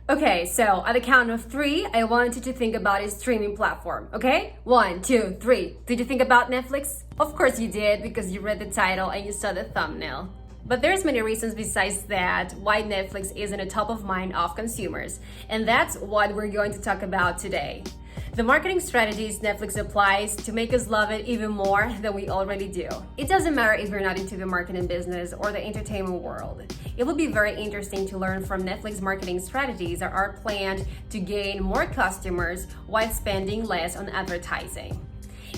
Okay, so at the count of three, I want you to think about a streaming platform, okay? 1, 2, 3. Did you think about Netflix? Of course you did, because you read the title and you saw the thumbnail. But there's many reasons besides that why Netflix isn't a top of mind of consumers, and that's what we're going to talk about today. The marketing strategies Netflix applies to make us love it even more than we already do. It doesn't matter if you're not into the marketing business or the entertainment world. It will be very interesting to learn from Netflix marketing strategies that are planned to gain more customers while spending less on advertising.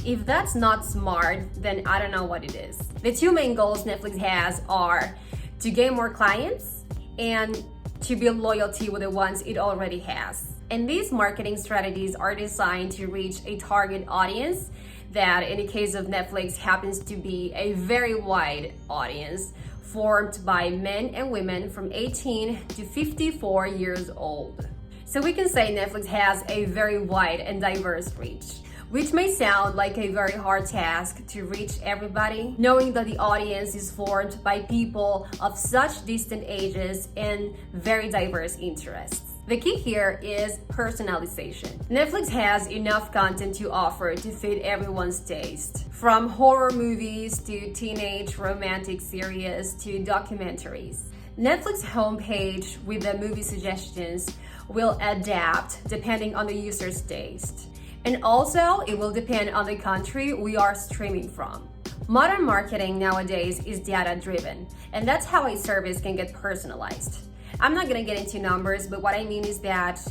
If that's not smart, then I don't know what it is. The two main goals Netflix has are to gain more clients and to build loyalty with the ones it already has. And these marketing strategies are designed to reach a target audience that, in the case of Netflix, happens to be a very wide audience formed by men and women from 18 to 54 years old. So we can say Netflix has a very wide and diverse reach, which may sound like a very hard task to reach everybody, knowing that the audience is formed by people of such distant ages and very diverse interests. The key here is personalization. Netflix has enough content to offer to fit everyone's taste, from horror movies to teenage romantic series to documentaries. Netflix homepage with the movie suggestions will adapt depending on the user's taste. And also, it will depend on the country we are streaming from. Modern marketing nowadays is data-driven, and that's how a service can get personalized. I'm not gonna get into numbers, but what I mean is that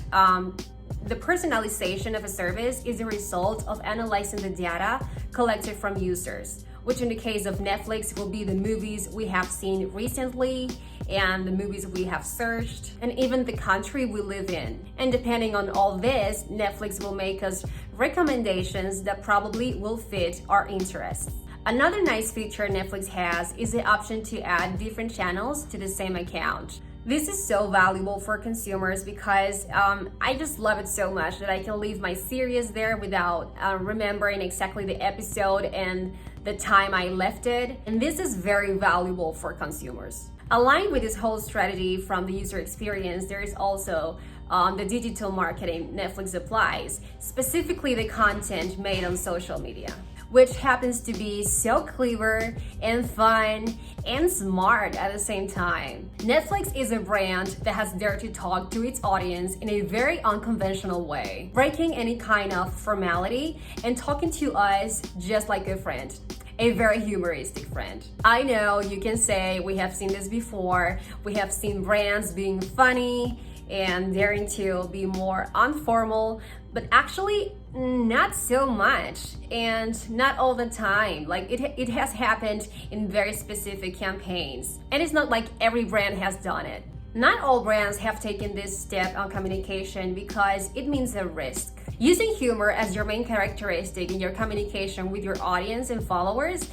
the personalization of a service is a result of analyzing the data collected from users, which in the case of Netflix will be the movies we have seen recently and the movies we have searched, and even the country we live in. And depending on all this, Netflix will make us recommendations that probably will fit our interests. Another nice feature Netflix has is the option to add different channels to the same account. This is so valuable for consumers because I just love it so much that I can leave my series there without remembering exactly the episode and the time I left it. And this is very valuable for consumers. Aligned with this whole strategy from the user experience, there is also the digital marketing Netflix applies, specifically the content made on social media, which happens to be so clever and fun and smart at the same time. Netflix is a brand that has dared to talk to its audience in a very unconventional way, breaking any kind of formality and talking to us just like a friend. A very humoristic friend. I know you can say we have seen this before. We have seen brands being funny and daring to be more informal, but actually not so much and not all the time. Like it has happened in very specific campaigns, and it's not like every brand has done it. Not all brands have taken this step on communication because it means a risk. Using humor as your main characteristic in your communication with your audience and followers,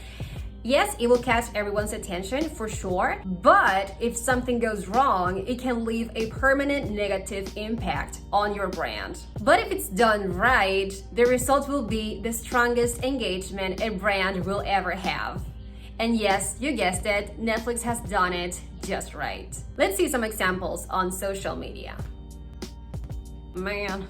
yes, it will catch everyone's attention for sure, but if something goes wrong, it can leave a permanent negative impact on your brand. But if it's done right, the result will be the strongest engagement a brand will ever have. And yes, you guessed it, Netflix has done it just right. Let's see some examples on social media. Man.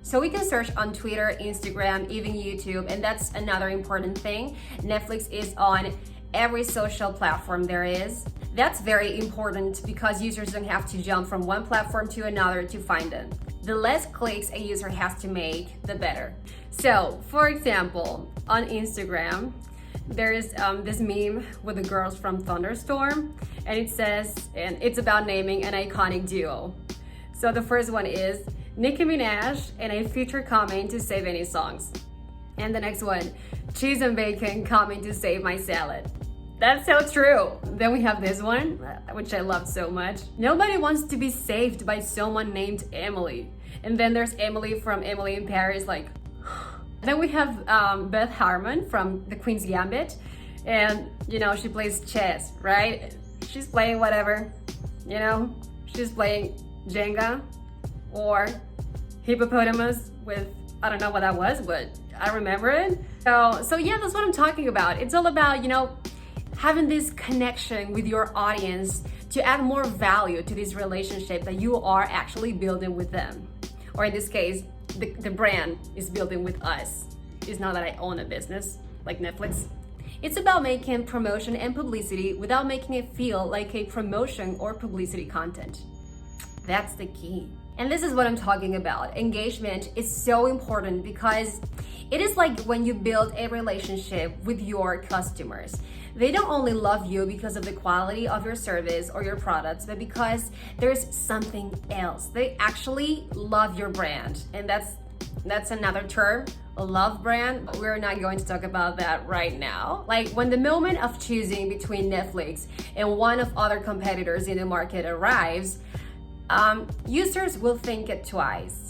So we can search on Twitter, Instagram, even YouTube, and that's another important thing. Netflix is on every social platform there is. That's very important because users don't have to jump from one platform to another to find them. The less clicks a user has to make, the better. So, for example, on Instagram, there is this meme with the girls from Thunderstorm, and it says, and it's about naming an iconic duo. So the first one is Nicki Minaj and a future coming to save any songs. And the next one, cheese and bacon coming to save my salad. That's so true. Then we have this one, which I loved so much. Nobody wants to be saved by someone named Emily. And then there's Emily from Emily in Paris, like. Then we have Beth Harmon from The Queen's Gambit. And, you know, she plays chess, right? She's playing whatever, you know, she's playing Jenga or hippopotamus with, I don't know what that was, but I remember it. So yeah, that's what I'm talking about. It's all about, you know, having this connection with your audience to add more value to this relationship that you are actually building with them. Or in this case, the brand is building with us. It's not that I own a business like Netflix. It's about making promotion and publicity without making it feel like a promotion or publicity content. That's the key. And this is what I'm talking about. Engagement is so important because it is like when you build a relationship with your customers. They don't only love you because of the quality of your service or your products, but because there's something else. They actually love your brand. And that's another term, a love brand. We're not going to talk about that right now. Like when the moment of choosing between Netflix and one of other competitors in the market arrives, users will think it twice.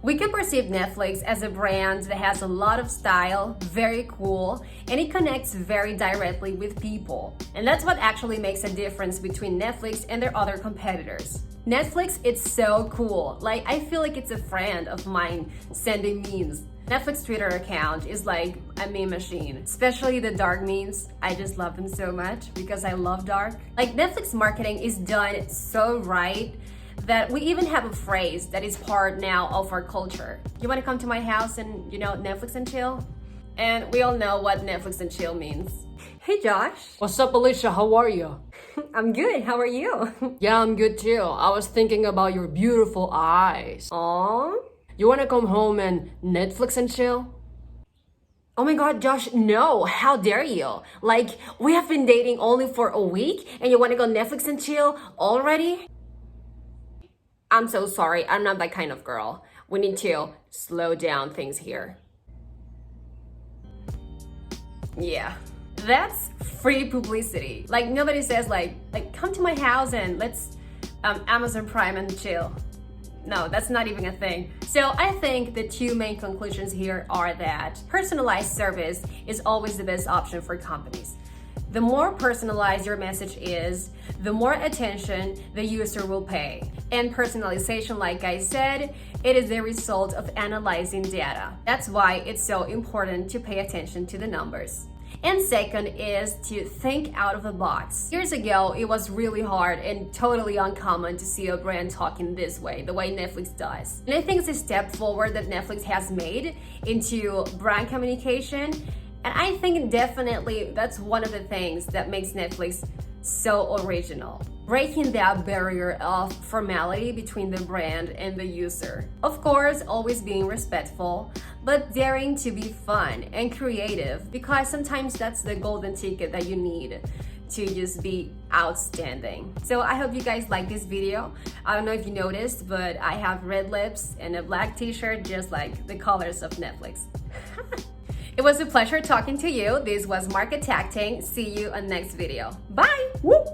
We can perceive Netflix as a brand that has a lot of style, very cool, and it connects very directly with people. And that's what actually makes a difference between Netflix and their other competitors. Netflix, it's so cool. Like, I feel like it's a friend of mine sending memes. Netflix Twitter account is like a meme machine, especially the dark memes. I just love them so much because I love dark. Like, Netflix marketing is done so right that we even have a phrase that is part now of our culture. You want to come to my house and, Netflix and chill? And we all know what Netflix and chill means. Hey Josh. What's up, Alicia? How are you? I'm good. How are you? Yeah, I'm good too. I was thinking about your beautiful eyes. Aww. You wanna come home and Netflix and chill? Oh my god, Josh, no. How dare you? Like, we have been dating only for a week and you want to go Netflix and chill already? I'm so sorry. I'm not that kind of girl. We need to slow down things here. Yeah. That's free publicity. Like, nobody says like come to my house and let's Amazon Prime and chill. No, that's not even a thing. So I think the two main conclusions here are that personalized service is always the best option for companies. The more personalized your message is, the more attention the user will pay. And personalization, like I said, it is the result of analyzing data. That's why it's so important to pay attention to the numbers. And second is to think out of the box. Years ago, it was really hard and totally uncommon to see a brand talking this way, the way Netflix does. And I think it's a step forward that Netflix has made into brand communication. And I think definitely that's one of the things that makes Netflix so original. Breaking that barrier of formality between the brand and the user. Of course, always being respectful, but daring to be fun and creative, because sometimes that's the golden ticket that you need to just be outstanding. So I hope you guys like this video. I don't know if you noticed, but I have red lips and a black t-shirt just like the colors of Netflix. It was a pleasure talking to you. This was Market Tacting. See you on next video. Bye! Woo!